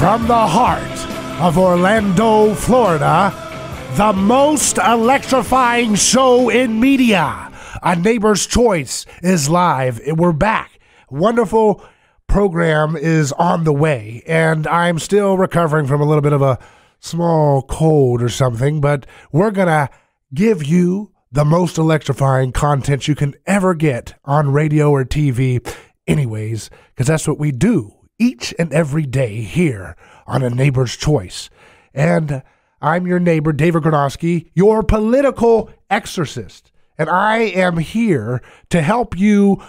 From the heart of Orlando, Florida, the most electrifying show in media, A Neighbor's Choice, is live. We're back. Wonderful program is on the way, and I'm still recovering from a little bit of a small cold or something, but we're going to give you the most electrifying content you can ever get on radio or TV anyways, because that's what we do each and every day here on A Neighbor's Choice. And I'm your neighbor, David Gornoski, your political exorcist. And I am here to help you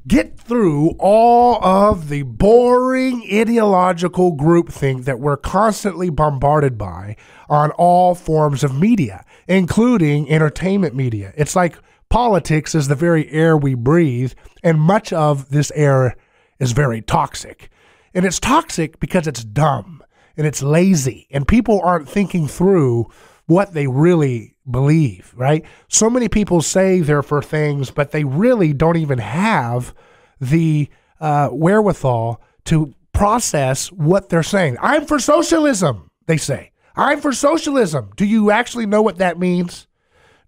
get through all of the boring ideological groupthink that we're constantly bombarded by on all forms of media, including entertainment media. It's like politics is the very air we breathe, and much of this air is very toxic. And it's toxic because it's dumb and it's lazy, and people aren't thinking through what they really believe, right? So many people say they're for things, but they really don't even have the wherewithal to process what they're saying. I'm for socialism, they say. I'm for socialism. Do you actually know what that means?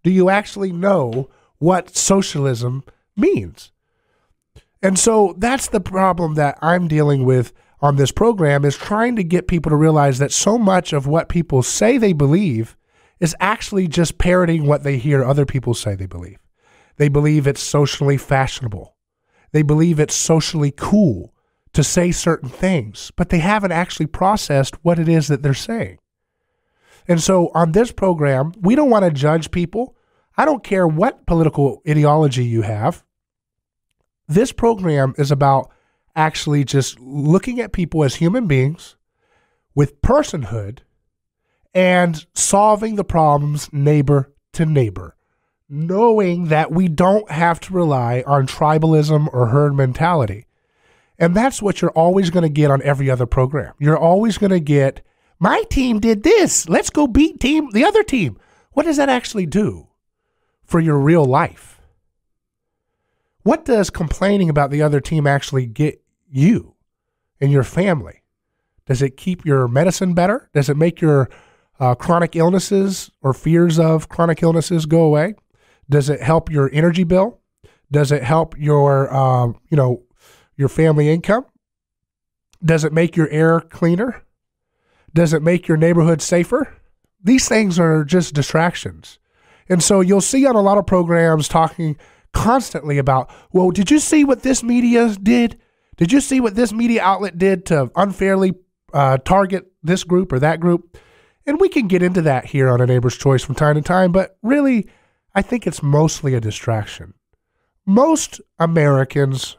Do you actually know what socialism means? And so that's the problem that I'm dealing with on this program, is trying to get people to realize that so much of what people say they believe is actually just parroting what they hear other people say they believe. They believe it's socially fashionable. They believe it's socially cool to say certain things, but they haven't actually processed what it is that they're saying. And so on this program, we don't want to judge people. I don't care what political ideology you have. This program is about actually just looking at people as human beings with personhood and solving the problems neighbor to neighbor, knowing that we don't have to rely on tribalism or herd mentality. And that's what you're always going to get on every other program. You're always going to get, my team did this, let's go beat the other team. What does that actually do for your real life? What does complaining about the other team actually get you and your family? Does it keep your medicine better? Does it make your chronic illnesses or fears of chronic illnesses go away? Does it help your energy bill? Does it help your, your family income? Does it make your air cleaner? Does it make your neighborhood safer? These things are just distractions. And so you'll see on a lot of programs talking constantly about, well, did you see what this media did? Did you see what this media outlet did to unfairly target this group or that group? And we can get into that here on A Neighbor's Choice from time to time, but really, I think it's mostly a distraction. Most Americans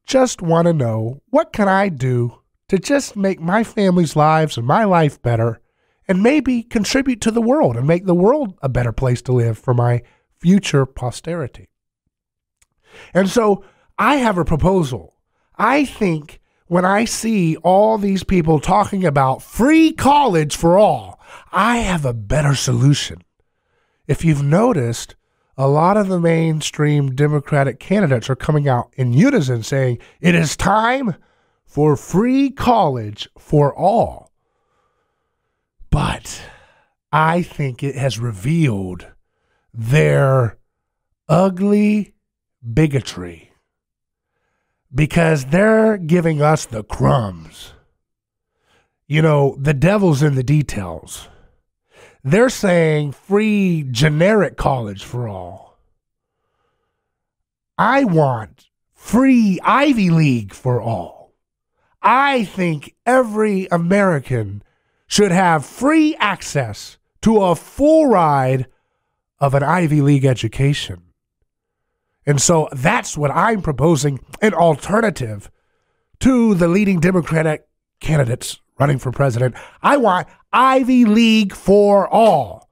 just want to know, what can I do to just make my family's lives and my life better, and maybe contribute to the world and make the world a better place to live for my future posterity? And so I have a proposal. I think when I see all these people talking about free college for all, I have a better solution. If you've noticed, a lot of the mainstream Democratic candidates are coming out in unison saying it is time for free college for all. But I think it has revealed their ugly bigotry, because they're giving us the crumbs. You know, the devil's in the details. They're saying free generic college for all. I want free Ivy League for all. I think every American should have free access to a full ride of an Ivy League education. And so that's what I'm proposing, an alternative to the leading Democratic candidates running for president. I want Ivy League for all.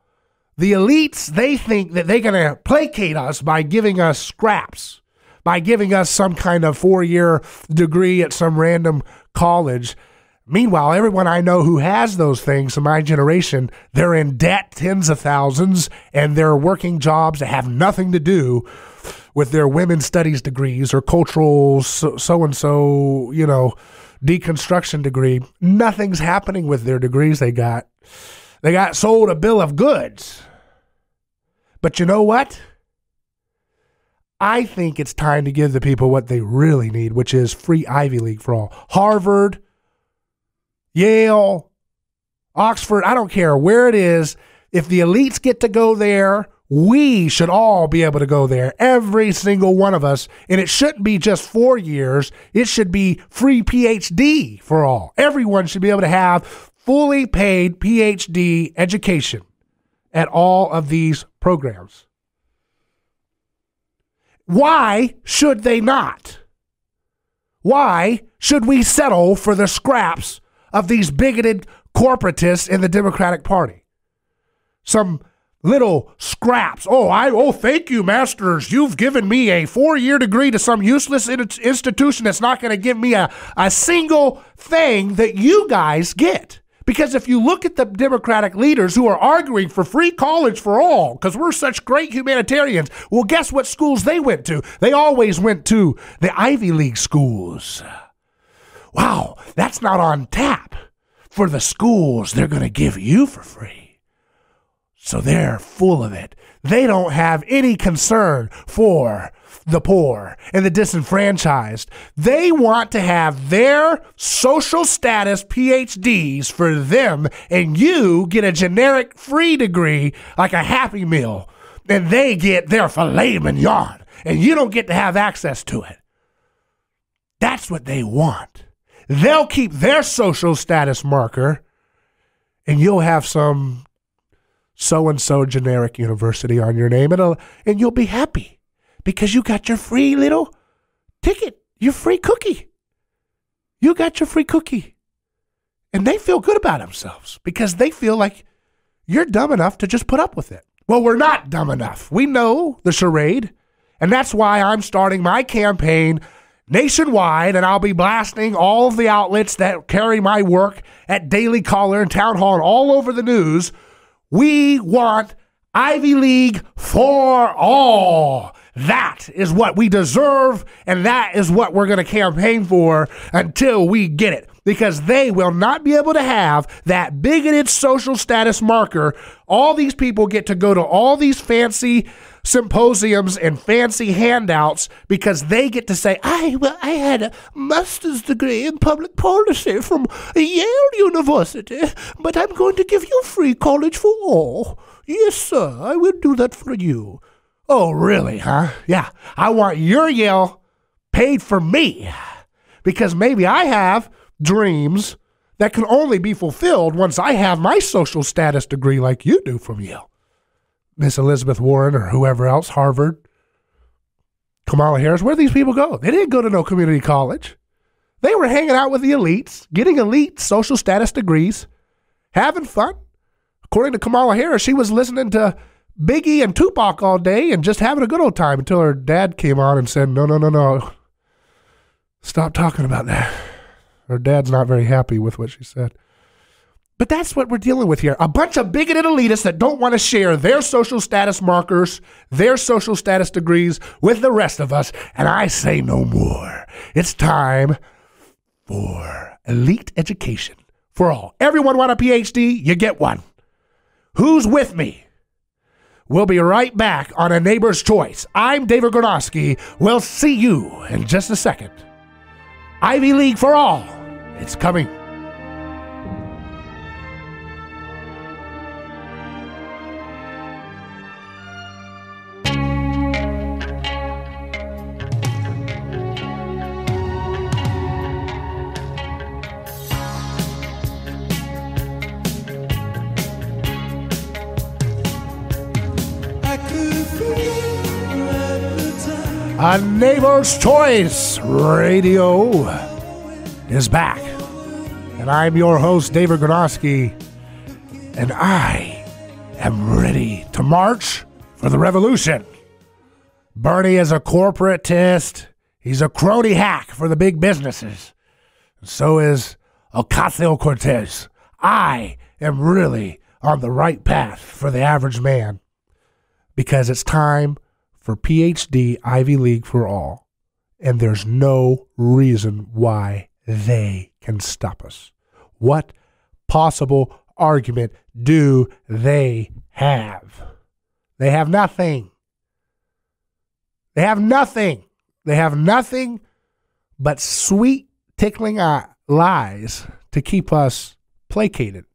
The elites, they think that they're going to placate us by giving us scraps, by giving us some kind of 4-year degree at some random college. Meanwhile, everyone I know who has those things in my generation, they're in debt, tens of thousands, and they're working jobs that have nothing to do with their women's studies degrees or cultural so-and-so, deconstruction degree, nothing's happening with their degrees they got. They got sold a bill of goods. But you know what? I think it's time to give the people what they really need, which is free Ivy League for all. Harvard, Yale, Oxford, I don't care where it is. If the elites get to go there, we should all be able to go there, every single one of us. And it shouldn't be just 4 years. It should be free PhD for all. Everyone should be able to have fully paid PhD education at all of these programs. Why should they not? Why should we settle for the scraps of these bigoted corporatists in the Democratic Party? Some little scraps. Oh, thank you, masters. You've given me a 4-year degree to some useless institution that's not going to give me a single thing that you guys get. Because if you look at the Democratic leaders who are arguing for free college for all, because we're such great humanitarians, well, guess what schools they went to? They always went to the Ivy League schools. Wow, that's not on tap for the schools they're going to give you for free. So they're full of it. They don't have any concern for the poor and the disenfranchised. They want to have their social status PhDs for them, and you get a generic free degree like a Happy Meal, and they get their filet mignon, and you don't get to have access to it. That's what they want. They'll keep their social status marker, and you'll have some so-and-so generic university on your name, and you'll be happy. Because you got your free little ticket, your free cookie. You got your free cookie. And they feel good about themselves because they feel like you're dumb enough to just put up with it. Well, we're not dumb enough. We know the charade. And that's why I'm starting my campaign nationwide, and I'll be blasting all of the outlets that carry my work at Daily Caller and Town Hall and all over the news. We want Ivy League for all. That is what we deserve, and that is what we're going to campaign for until we get it. Because they will not be able to have that bigoted social status marker. All these people get to go to all these fancy symposiums and fancy handouts because they get to say, I had a master's degree in public policy from Yale University, but I'm going to give you free college for all. Yes, sir, I will do that for you. Oh, really, huh? Yeah, I want your Yale paid for me because maybe I have dreams that can only be fulfilled once I have my social status degree like you do from Yale. Miss Elizabeth Warren or whoever else, Harvard, Kamala Harris, where do these people go? They didn't go to no community college. They were hanging out with the elites, getting elite social status degrees, having fun. According to Kamala Harris, she was listening to Biggie and Tupac all day and just having a good old time until her dad came on and said, no. Stop talking about that. Her dad's not very happy with what she said. But that's what we're dealing with here. A bunch of bigoted elitists that don't want to share their social status markers, their social status degrees with the rest of us. And I say no more. It's time for elite education for all. Everyone want a PhD? You get one. Who's with me? We'll be right back on A Neighbor's Choice. I'm David Gornoski. We'll see you in just a second. Ivy League for all. It's coming. A Neighbor's Choice Radio is back. And I'm your host, David Gornoski. And I am ready to march for the revolution. Bernie is a corporatist. He's a crony hack for the big businesses. And so is Ocasio-Cortez. I am really on the right path for the average man. Because it's time for PhD Ivy League for all. And there's no reason why they can stop us? What possible argument do they have? They have nothing. They have nothing. They have nothing but sweet, tickling lies to keep us placated,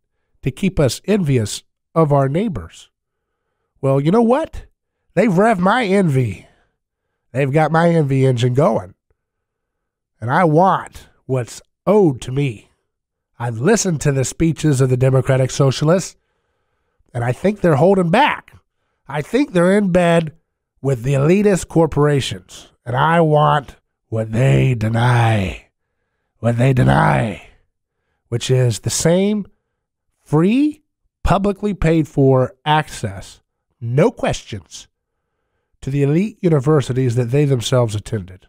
to keep us envious of our neighbors. Well, you know what? They've revved my envy. They've got my envy engine going. And I want what's owed to me. I've listened to the speeches of the Democratic Socialists, and I think they're holding back. I think they're in bed with the elitist corporations, and I want what they deny. What they deny, which is the same free, publicly paid for access, no questions, to the elite universities that they themselves attended.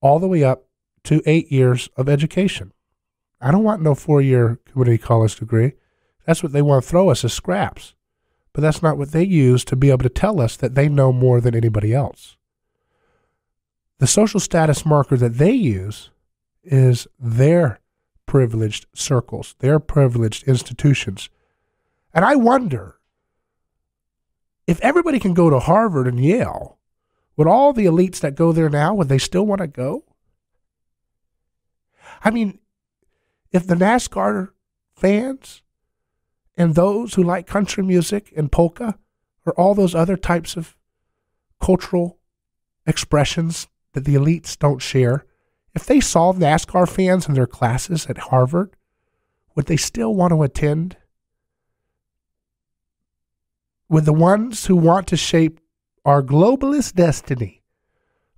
All the way up to 8 years of education. I don't want no 4-year community college degree. That's what they want to throw us as scraps. But that's not what they use to be able to tell us that they know more than anybody else. The social status marker that they use is their privileged circles, their privileged institutions. And I wonder, if everybody can go to Harvard and Yale, would all the elites that go there now, would they still want to go? I mean, if the NASCAR fans and those who like country music and polka or all those other types of cultural expressions that the elites don't share, if they saw NASCAR fans in their classes at Harvard, would they still want to attend? Would the ones who want to shape our globalist destiny,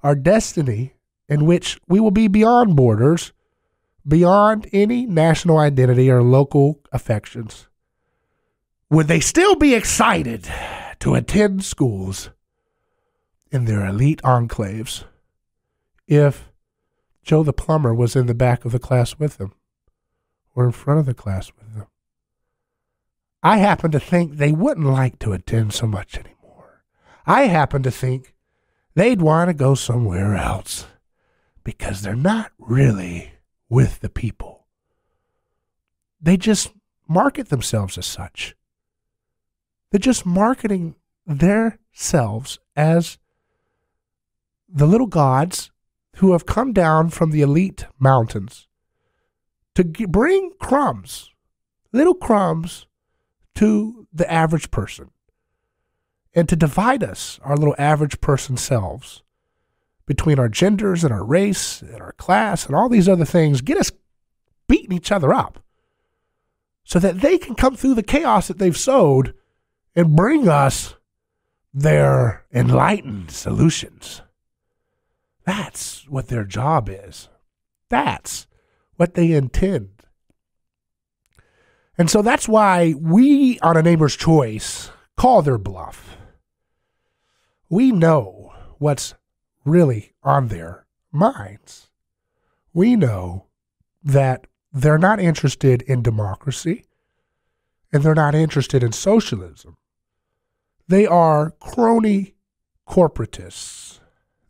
our destiny in which we will be beyond borders, beyond any national identity or local affections, would they still be excited to attend schools in their elite enclaves if Joe the plumber was in the back of the class with them or in front of the class with them? I happen to think they wouldn't like to attend so much anymore. I happen to think they'd want to go somewhere else because they're not really with the people. They just market themselves as such. They're just marketing themselves as the little gods who have come down from the elite mountains to bring crumbs, little crumbs, to the average person and to divide us, our little average person selves, between our genders and our race and our class and all these other things, get us beating each other up so that they can come through the chaos that they've sowed and bring us their enlightened solutions. That's what their job is. That's what they intend. And so that's why we on A Neighbor's Choice call their bluff. We know what's really on their minds. We know that they're not interested in democracy and they're not interested in socialism. They are crony corporatists.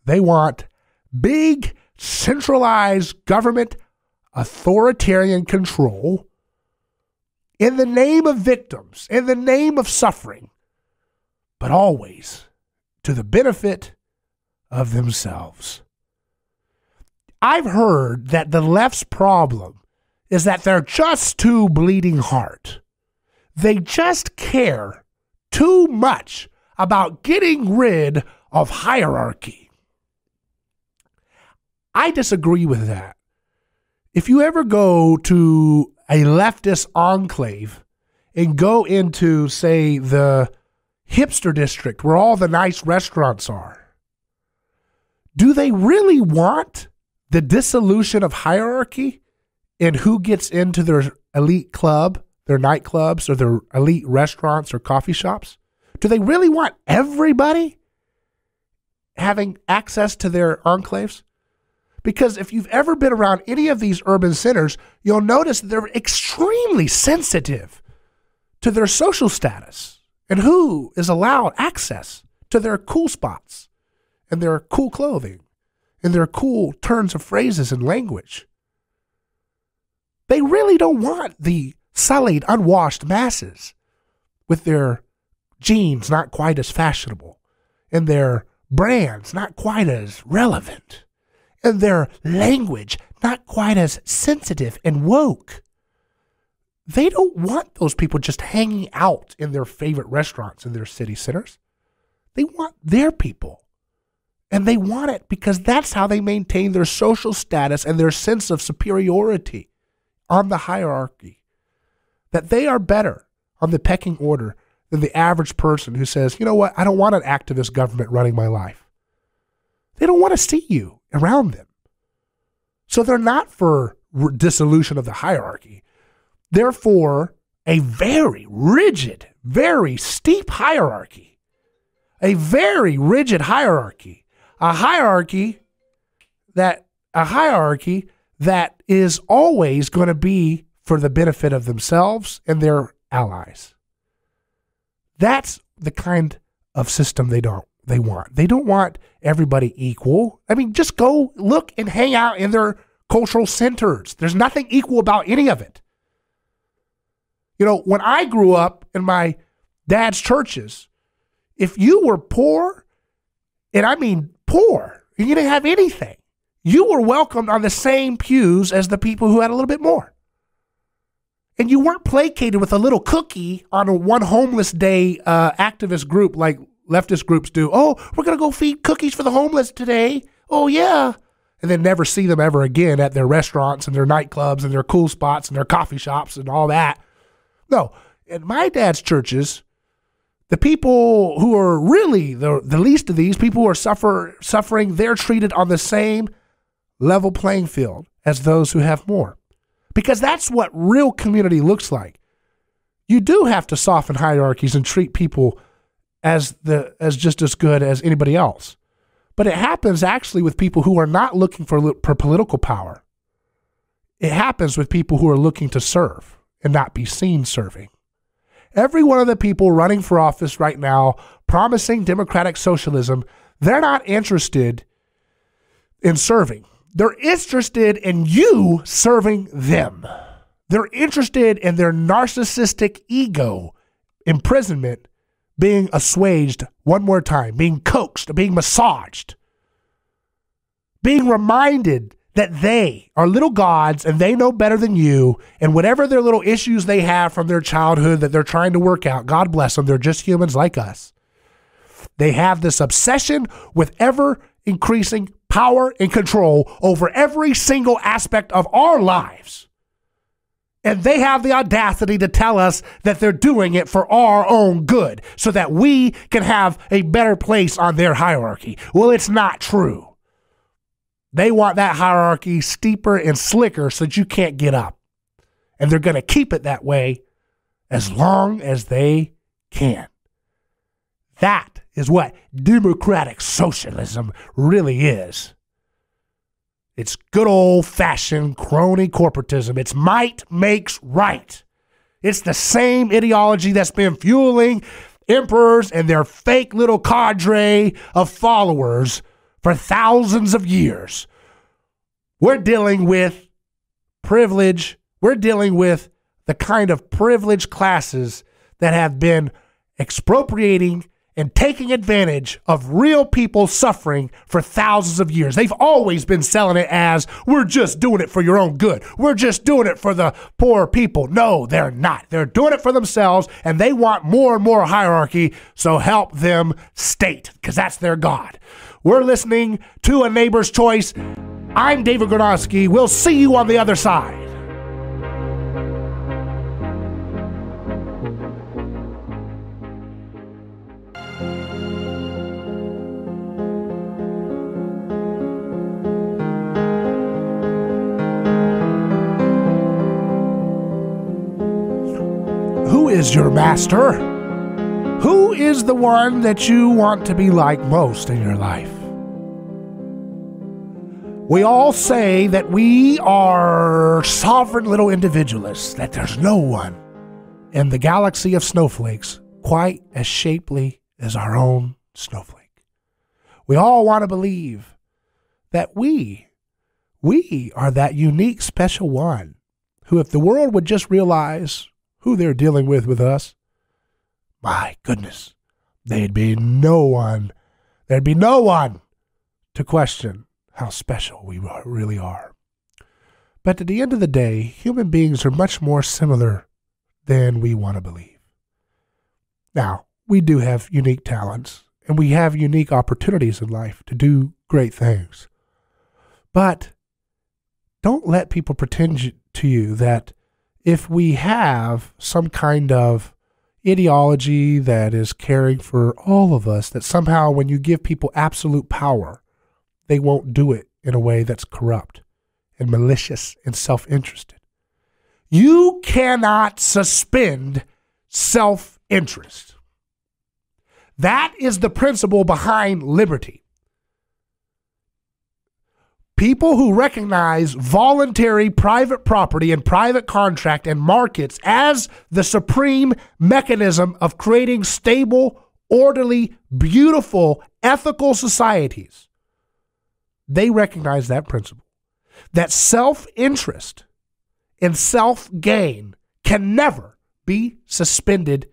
They want big, centralized government authoritarian control in the name of victims, in the name of suffering, but always to the benefit of themselves. I've heard that the left's problem is that they're just too bleeding heart. They just care too much about getting rid of hierarchy. I disagree with that. If you ever go to a leftist enclave and go into, say, the hipster district where all the nice restaurants are, do they really want the dissolution of hierarchy in who gets into their elite club, their nightclubs, or their elite restaurants or coffee shops? Do they really want everybody having access to their enclaves? Because if you've ever been around any of these urban centers, you'll notice that they're extremely sensitive to their social status and who is allowed access to their cool spots and their cool clothing and their cool turns of phrases and language. They really don't want the sullied, unwashed masses with their jeans not quite as fashionable and their brands not quite as relevant and their language not quite as sensitive and woke. They don't want those people just hanging out in their favorite restaurants in their city centers. They want their people. And they want it because that's how they maintain their social status and their sense of superiority on the hierarchy. That they are better on the pecking order than the average person who says, you know what, I don't want an activist government running my life. They don't want to see you around them. So they're not for dissolution of the hierarchy. They're for a very rigid, very steep hierarchy. A very rigid hierarchy. A hierarchy that is always going to be for the benefit of themselves and their allies. That's the kind of system they want. They don't want everybody equal. I mean, just go look and hang out in their cultural centers. There's nothing equal about any of it. You know, when I grew up in my dad's churches, if you were poor, and I mean poor, and you didn't have anything, you were welcomed on the same pews as the people who had a little bit more. And you weren't placated with a little cookie on a one homeless day activist group like leftist groups do. Oh, we're going to go feed cookies for the homeless today. Oh, yeah. And then never see them ever again at their restaurants and their nightclubs and their cool spots and their coffee shops and all that. No, in my dad's churches, the people who are really the least of these, people who are suffering, they're treated on the same level playing field as those who have more. Because that's what real community looks like. You do have to soften hierarchies and treat people as just as good as anybody else. But it happens actually with people who are not looking for political power. It happens with people who are looking to serve and not be seen serving. Every one of the people running for office right now, promising democratic socialism, they're not interested in serving. They're interested in you serving them. They're interested in their narcissistic ego imprisonment being assuaged one more time, being coaxed, being massaged, being reminded that they are little gods and they know better than you, and whatever their little issues they have from their childhood that they're trying to work out, God bless them, they're just humans like us. They have this obsession with ever increasing power and control over every single aspect of our lives. And they have the audacity to tell us that they're doing it for our own good so that we can have a better place on their hierarchy. Well, it's not true. They want that hierarchy steeper and slicker so that you can't get up. And they're going to keep it that way as long as they can. That is what democratic socialism really is. It's good old-fashioned crony corporatism. It's might makes right. It's the same ideology that's been fueling emperors and their fake little cadre of followers for thousands of years. We're dealing with privilege. We're dealing with the kind of privileged classes that have been expropriating and taking advantage of real people suffering for thousands of years. They've always been selling it as, we're just doing it for your own good. We're just doing it for the poor people. No, they're not. They're doing it for themselves, and they want more and more hierarchy, so help them state, because that's their God. We're listening to A Neighbor's Choice. I'm David Gornoski. We'll see you on the other side. Who is your master? Who is the one that you want to be like most in your life? We all say that we are sovereign little individualists, that there's no one in the galaxy of snowflakes quite as shapely as our own snowflake. We all want to believe that we are that unique special one who, if the world would just realize who they're dealing with us, my goodness, there'd be no one to question how special we really are. But at the end of the day, human beings are much more similar than we want to believe. Now, we do have unique talents, and we have unique opportunities in life to do great things. But don't let people pretend to you that if we have some kind of ideology that is caring for all of us, that somehow when you give people absolute power, they won't do it in a way that's corrupt and malicious and self-interested. You cannot suspend self-interest. That is the principle behind liberty. People who recognize voluntary private property and private contract and markets as the supreme mechanism of creating stable, orderly, beautiful, ethical societies, they recognize that principle. That self-interest and self-gain can never be suspended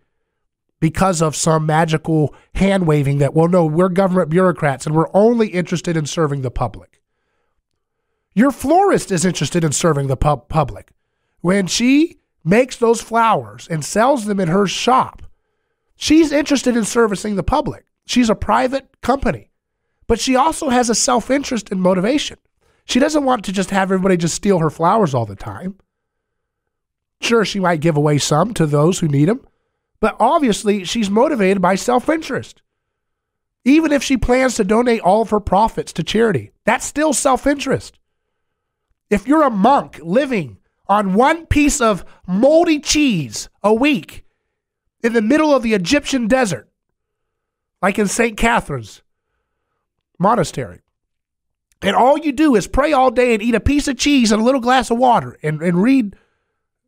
because of some magical hand-waving that, well, no, we're government bureaucrats and we're only interested in serving the public. Your florist is interested in serving the public. When she makes those flowers and sells them in her shop, she's interested in servicing the public. She's a private company, but she also has a self-interest and motivation. She doesn't want to just have everybody just steal her flowers all the time. Sure, she might give away some to those who need them, but obviously she's motivated by self-interest. Even if she plans to donate all of her profits to charity, that's still self-interest. If you're a monk living on one piece of moldy cheese a week in the middle of the Egyptian desert, like in St. Catherine's Monastery, and all you do is pray all day and eat a piece of cheese and a little glass of water and read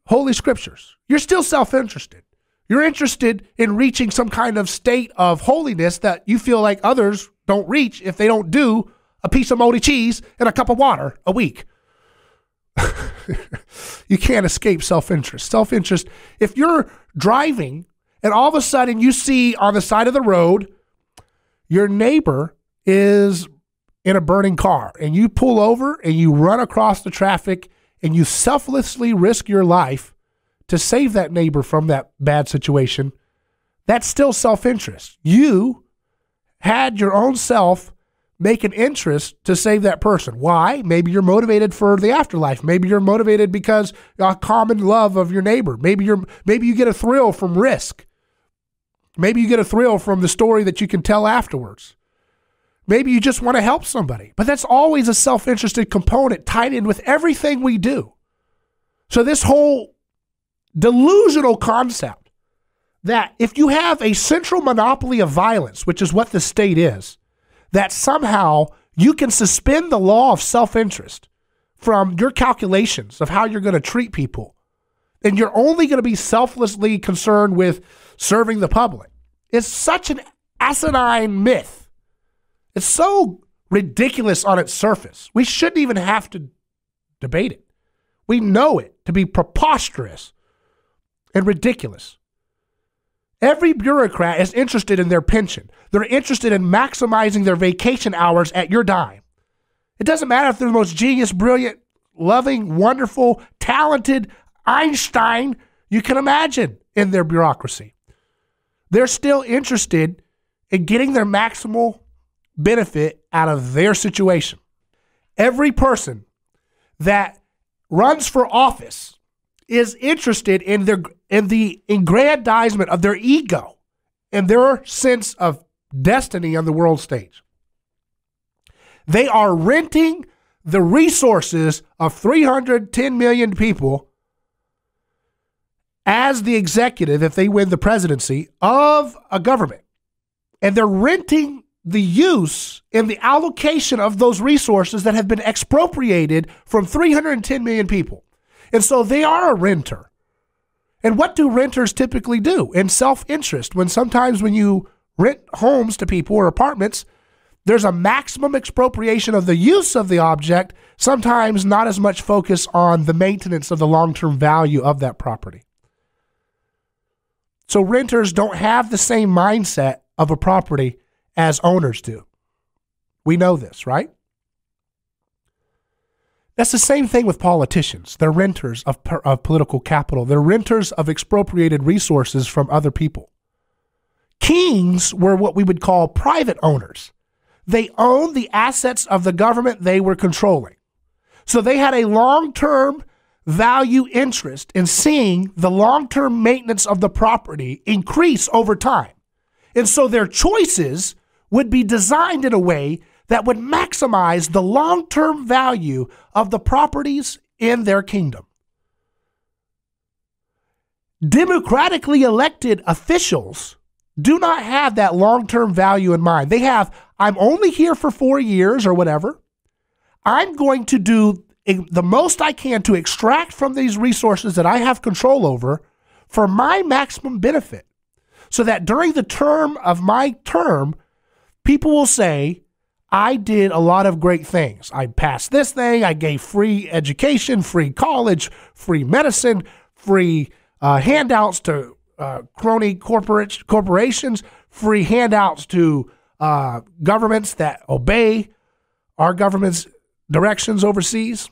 Holy Scriptures, you're still self-interested. You're interested in reaching some kind of state of holiness that you feel like others don't reach if they don't do a piece of moldy cheese and a cup of water a week. You can't escape self-interest. Self-interest, if you're driving and all of a sudden you see on the side of the road your neighbor is in a burning car and you pull over and you run across the traffic and you selflessly risk your life to save that neighbor from that bad situation, that's still self-interest. You had your own self make an interest to save that person. Why? Maybe you're motivated for the afterlife. Maybe you're motivated because a common love of your neighbor. Maybe you get a thrill from risk. Maybe you get a thrill from the story that you can tell afterwards. Maybe you just want to help somebody. But that's always a self-interested component tied in with everything we do. So this whole delusional concept that if you have a central monopoly of violence, which is what the state is, that somehow you can suspend the law of self-interest from your calculations of how you're going to treat people, and you're only going to be selflessly concerned with serving the public. It's such an asinine myth. It's so ridiculous on its surface. We shouldn't even have to debate it. We know it to be preposterous and ridiculous. Every bureaucrat is interested in their pension. They're interested in maximizing their vacation hours at your dime. It doesn't matter if they're the most genius, brilliant, loving, wonderful, talented Einstein you can imagine in their bureaucracy. They're still interested in getting their maximal benefit out of their situation. Every person that runs for office is interested in the aggrandizement of their ego and their sense of destiny on the world stage. They are renting the resources of 310 million people as the executive, if they win the presidency, of a government. And they're renting the use and the allocation of those resources that have been expropriated from 310 million people. And so they are a renter. And what do renters typically do in self-interest? Sometimes when you rent homes to people or apartments, There's a maximum expropriation of the use of the object, sometimes not as much focus on the maintenance of the long-term value of that property. So renters don't have the same mindset of a property as owners do. We know this, right? That's the same thing with politicians. They're renters of political capital. They're renters of expropriated resources from other people. Kings were what we would call private owners. They owned the assets of the government they were controlling. So they had a long-term value interest in seeing the long-term maintenance of the property increase over time. And so their choices would be designed in a way that would maximize the long-term value of the properties in their kingdom. Democratically elected officials do not have that long-term value in mind. They have, I'm only here for 4 years or whatever. I'm going to do the most I can to extract from these resources that I have control over for my maximum benefit, so that during the term of my term, people will say, I did a lot of great things. I passed this thing. I gave free education, free college, free medicine, free handouts to crony corporations, free handouts to governments that obey our government's directions overseas.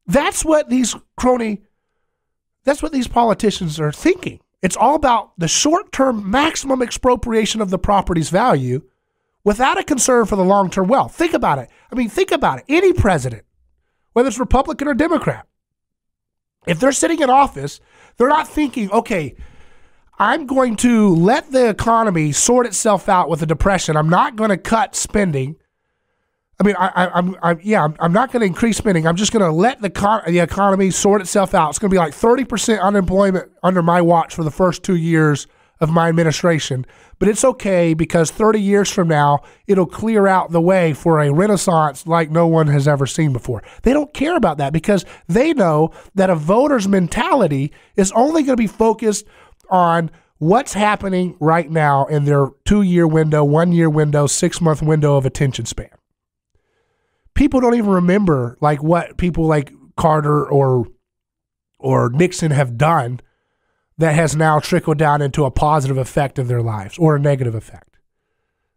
That's what these politicians are thinking. It's all about the short-term maximum expropriation of the property's value without a concern for the long-term wealth. Think about it. Think about it. Any president, whether it's Republican or Democrat, if they're sitting in office, they're not thinking, okay, I'm going to let the economy sort itself out with the depression. I'm not going to cut spending. I'm not going to increase spending. I'm just going to let the economy sort itself out. It's going to be like 30% unemployment under my watch for the first 2 years of my administration. But it's okay because 30 years from now, it'll clear out the way for a renaissance like no one has ever seen before. They don't care about that because they know that a voter's mentality is only going to be focused on what's happening right now in their 2-year window, 1-year window, 6-month window of attention span. People don't even remember like what people like Carter or Nixon have done that has now trickled down into a positive effect of their lives or a negative effect.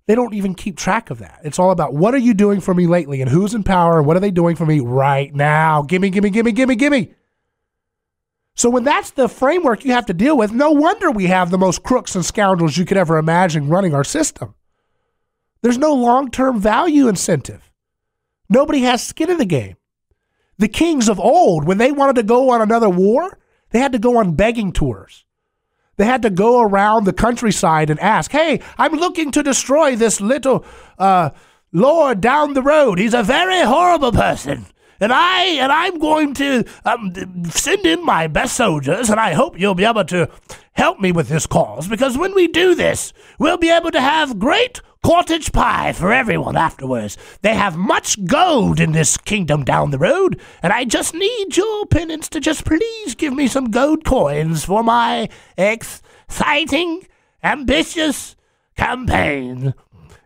They don't even keep track of that. It's all about what are you doing for me lately and who's in power and what are they doing for me right now? Gimme, gimme, gimme, gimme, gimme. So when that's the framework you have to deal with, no wonder we have the most crooks and scoundrels you could ever imagine running our system. There's no long-term value incentive. Nobody has skin in the game. The kings of old, when they wanted to go on another war, they had to go on begging tours. They had to go around the countryside and ask, hey, I'm looking to destroy this little lord down the road. He's a very horrible person. And I'm going to send in my best soldiers, and I hope you'll be able to help me with this cause, because when we do this, we'll be able to have great cottage pie for everyone afterwards. They have much gold in this kingdom down the road, and I just need your penance to just please give me some gold coins for my exciting, ambitious campaign.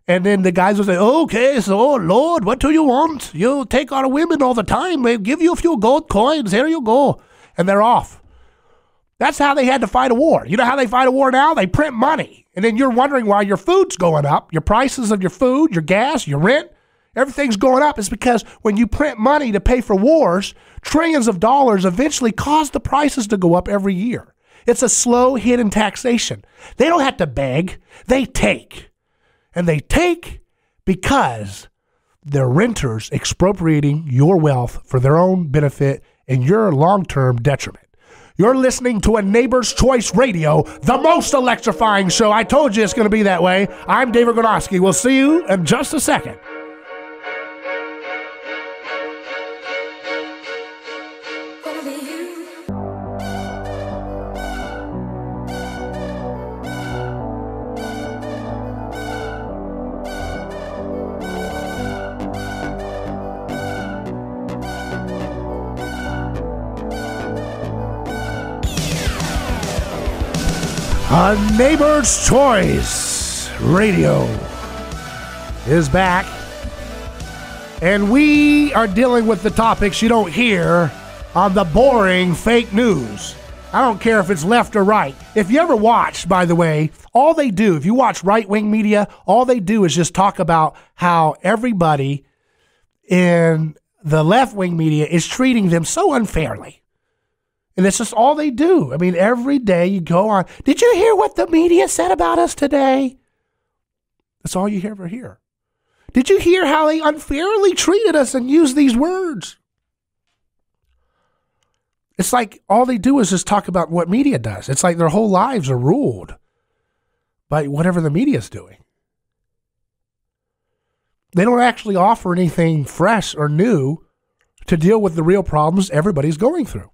And then the guys will say, okay, so, Lord, what do you want? You take our women all the time. We'll give you a few gold coins. Here you go. And they're off. That's how they had to fight a war. You know how they fight a war now? They print money. And then you're wondering why your food's going up. Your prices of your food, your gas, your rent, everything's going up. It's because when you print money to pay for wars, trillions of dollars eventually cause the prices to go up every year. It's a slow hidden taxation. They don't have to beg. They take. And they take because they're renters expropriating your wealth for their own benefit and your long-term detriment. You're listening to a Neighbor's Choice Radio, the most electrifying show. I told you it's going to be that way. I'm David Gornoski. We'll see you in just a second. A Neighbor's Choice Radio is back. And we are dealing with the topics you don't hear on the boring fake news. I don't care if it's left or right. If you ever watch, by the way, all they do, if you watch right-wing media, all they do is just talk about how everybody in the left-wing media is treating them so unfairly. And it's just all they do. I mean, every day you go on, did you hear what the media said about us today? That's all you ever hear. Did you hear how they unfairly treated us and used these words? It's like all they do is just talk about what media does. It's like their whole lives are ruled by whatever the media is doing. They don't actually offer anything fresh or new to deal with the real problems everybody's going through.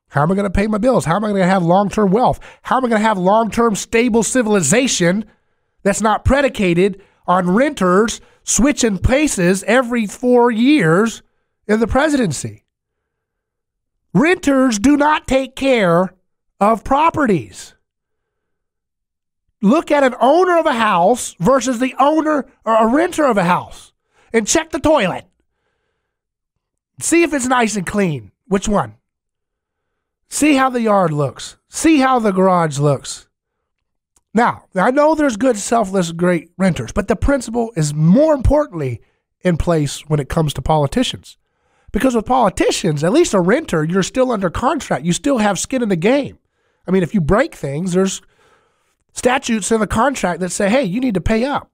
How am I going to pay my bills? How am I going to have long-term wealth? How am I going to have long-term stable civilization that's not predicated on renters switching places every 4 years in the presidency? Renters do not take care of properties. Look at an owner of a house versus the owner or a renter of a house and check the toilet. See if it's nice and clean. Which one? See how the yard looks. See how the garage looks. Now, I know there's good, selfless, great renters, but the principle is more importantly in place when it comes to politicians. Because with politicians, at least a renter, you're still under contract. You still have skin in the game. I mean, if you break things, there's statutes in the contract that say, hey, you need to pay up.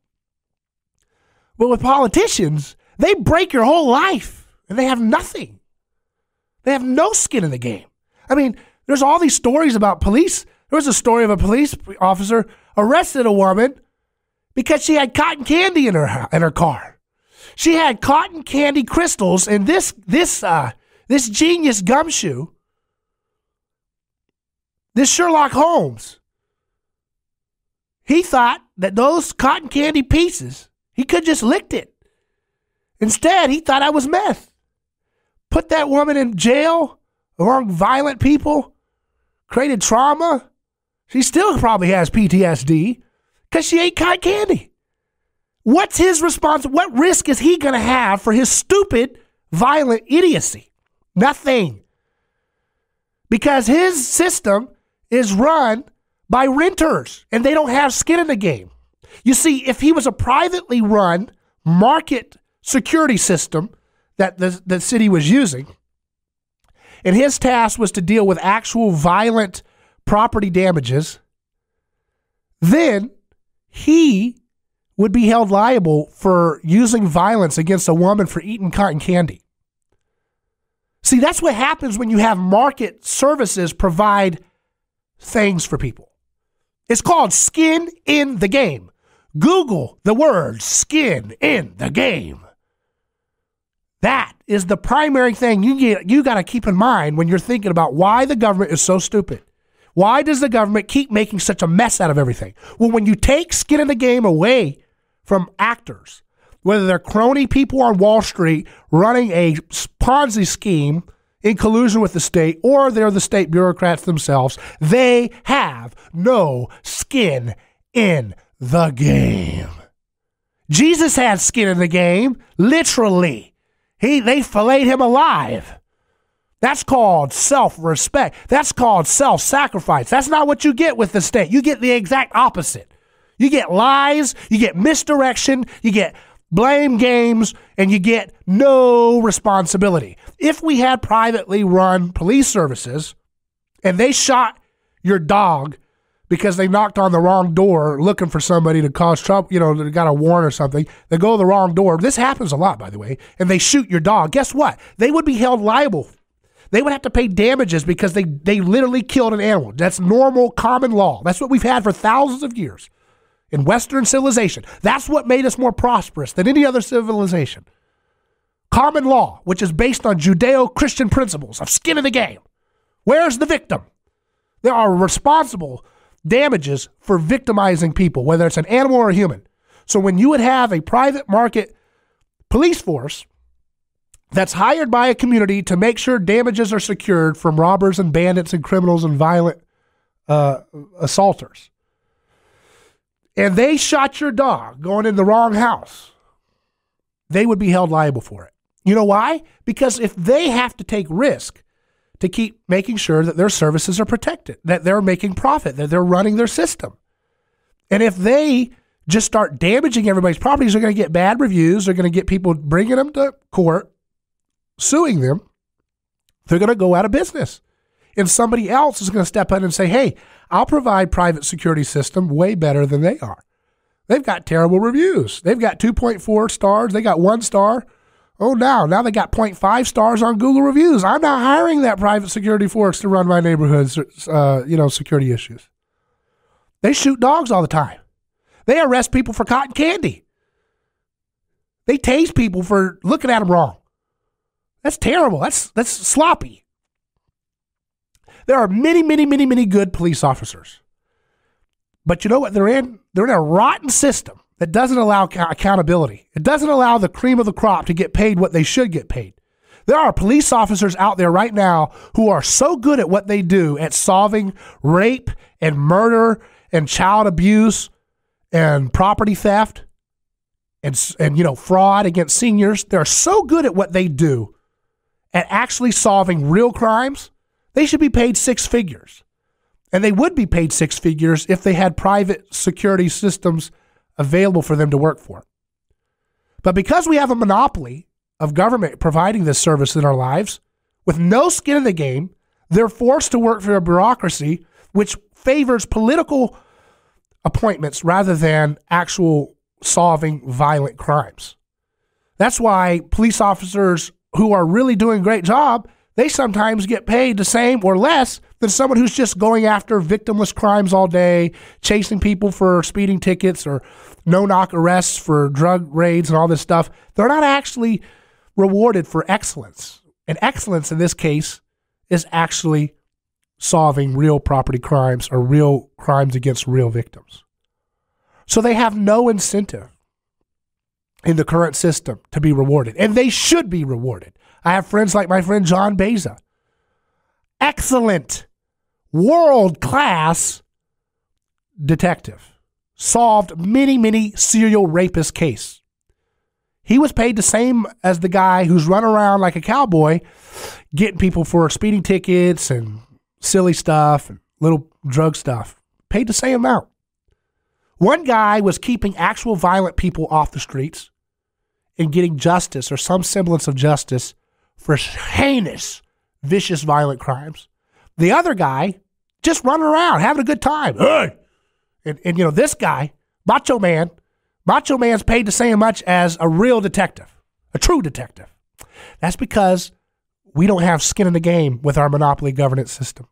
But with politicians, they break your whole life and they have nothing. They have no skin in the game. I mean, there's all these stories about police. There was a story of a police officer arrested a woman because she had cotton candy in her car. She had cotton candy crystals, and this genius gumshoe, this Sherlock Holmes, he thought that those cotton candy pieces, he could just licked it. Instead, he thought I was meth. Put that woman in jail among violent people, created trauma. She still probably has PTSD because she ate cotton candy. What's his response? What risk is he going to have for his stupid, violent idiocy? Nothing. Because his system is run by renters and they don't have skin in the game. You see, if he was a privately run market security system that the city was using, and his task was to deal with actual violent property damages, then he would be held liable for using violence against a woman for eating cotton candy. See, that's what happens when you have market services provide things for people. It's called skin in the game. Google the word skin in the game. That is the primary thing you got to keep in mind when you're thinking about why the government is so stupid. Why does the government keep making such a mess out of everything? Well, when you take skin in the game away from actors, whether they're crony people on Wall Street running a Ponzi scheme in collusion with the state, or they're the state bureaucrats themselves, they have no skin in the game. Jesus had skin in the game, literally. They filleted him alive. That's called self-respect. That's called self-sacrifice. That's not what you get with the state. You get the exact opposite. You get lies, you get misdirection, you get blame games, and you get no responsibility. If we had privately run police services and they shot your dog because they knocked on the wrong door looking for somebody to cause trouble, they got a warrant or something, they go to the wrong door. This happens a lot, by the way, and they shoot your dog. Guess what? They would be held liable. They would have to pay damages because they literally killed an animal. That's normal, common law. That's what we've had for thousands of years in Western civilization. That's what made us more prosperous than any other civilization. Common law, which is based on Judeo-Christian principles of skin in the game. Where's the victim? There are responsible damages for victimizing people, whether it's an animal or a human. So when you would have a private market police force that's hired by a community to make sure damages are secured from robbers and bandits and criminals and violent assaulters, and they shot your dog going in the wrong house, they would be held liable for it. You know why? Because if they have to take risk to keep making sure that their services are protected, that they're making profit, that they're running their system. And if they just start damaging everybody's properties, they're going to get bad reviews. They're going to get people bringing them to court, suing them. They're going to go out of business. And somebody else is going to step in and say, hey, I'll provide private security system way better than they are. They've got terrible reviews. They've got 2.4 stars. They got 1 star. Oh, now they got 0.5 stars on Google reviews. I'm not hiring that private security force to run my neighborhood's, security issues. They shoot dogs all the time. They arrest people for cotton candy. They tase people for looking at them wrong. That's terrible. That's sloppy. There are many, many, many, many good police officers. But you know what they're in? They're in a rotten system that doesn't allow accountability. It doesn't allow the cream of the crop to get paid what they should get paid. There are police officers out there right now who are so good at what they do at solving rape and murder and child abuse and property theft and fraud against seniors. They're so good at what they do at actually solving real crimes. They should be paid 6 figures. And they would be paid 6 figures if they had private security systems available for them to work for. But because we have a monopoly of government providing this service in our lives, with no skin in the game, they're forced to work for a bureaucracy which favors political appointments rather than actual solving violent crimes. That's why police officers who are really doing a great job, they sometimes get paid the same or less than someone who's just going after victimless crimes all day, chasing people for speeding tickets or no-knock arrests for drug raids and all this stuff. They're not actually rewarded for excellence. And excellence in this case is actually solving real property crimes or real crimes against real victims. So they have no incentive in the current system to be rewarded, and they should be rewarded. I have friends like my friend John Beza. Excellent, world-class detective. Solved many, many serial rapist cases. He was paid the same as the guy who's run around like a cowboy, getting people for speeding tickets and silly stuff and little drug stuff. Paid the same amount. One guy was keeping actual violent people off the streets and getting justice or some semblance of justice for heinous, vicious, violent crimes. The other guy just running around, having a good time. Hey! And this guy, Macho Man's paid the same much as a real detective, a true detective. That's because we don't have skin in the game with our monopoly governance system.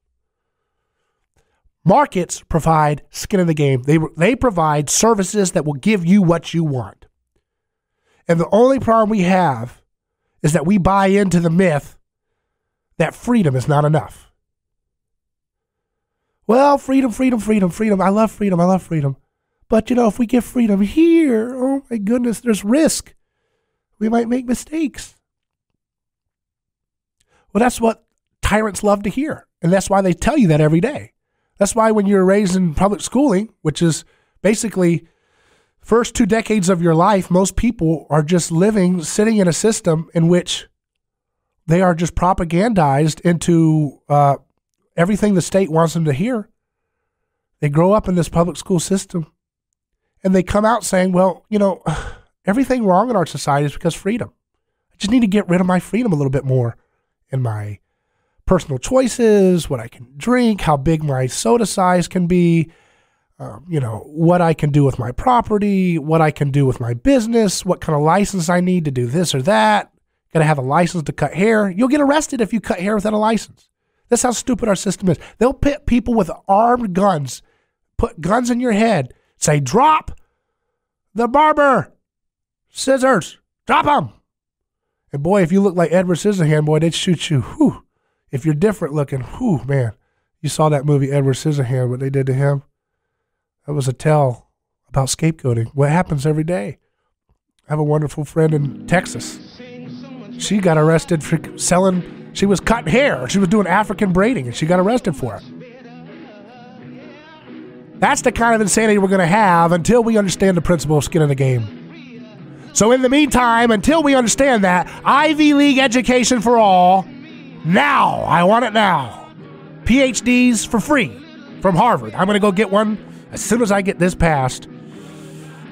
Markets provide skin in the game. They provide services that will give you what you want. And the only problem we have is that we buy into the myth that freedom is not enough. Well, freedom. I love freedom. But, if we give freedom here, oh my goodness, there's risk. We might make mistakes. Well, that's what tyrants love to hear. And that's why they tell you that every day. That's why when you're raised in public schooling, which is basically first 2 decades of your life, most people are just sitting in a system in which they are just propagandized into everything the state wants them to hear. They grow up in this public school system and they come out saying, well, everything wrong in our society is because freedom. I just need to get rid of my freedom a little bit more in my personal choices, what I can drink, how big my soda size can be, what I can do with my property, what I can do with my business, what kind of license I need to do this or that. Got to have a license to cut hair. You'll get arrested if you cut hair without a license. That's how stupid our system is. They'll pit people with armed guns, put guns in your head, say, drop the barber scissors, drop them. And boy, if you look like Edward Scissorhands, boy, they'd shoot you. Whew. If you're different looking, whew, man. You saw that movie, Edward Scissorhands, what they did to him. That was a tell about scapegoating. What happens every day. I have a wonderful friend in Texas. She got arrested for she was cutting hair. She was doing African braiding, and she got arrested for it. That's the kind of insanity we're going to have until we understand the principle of skin in the game. So in the meantime, until we understand that, Ivy League education for all, now, I want it now. PhDs for free from Harvard. I'm going to go get one as soon as I get this passed.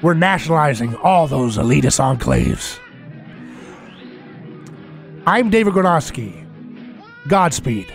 We're nationalizing all those elitist enclaves. I'm David Gornoski. Godspeed.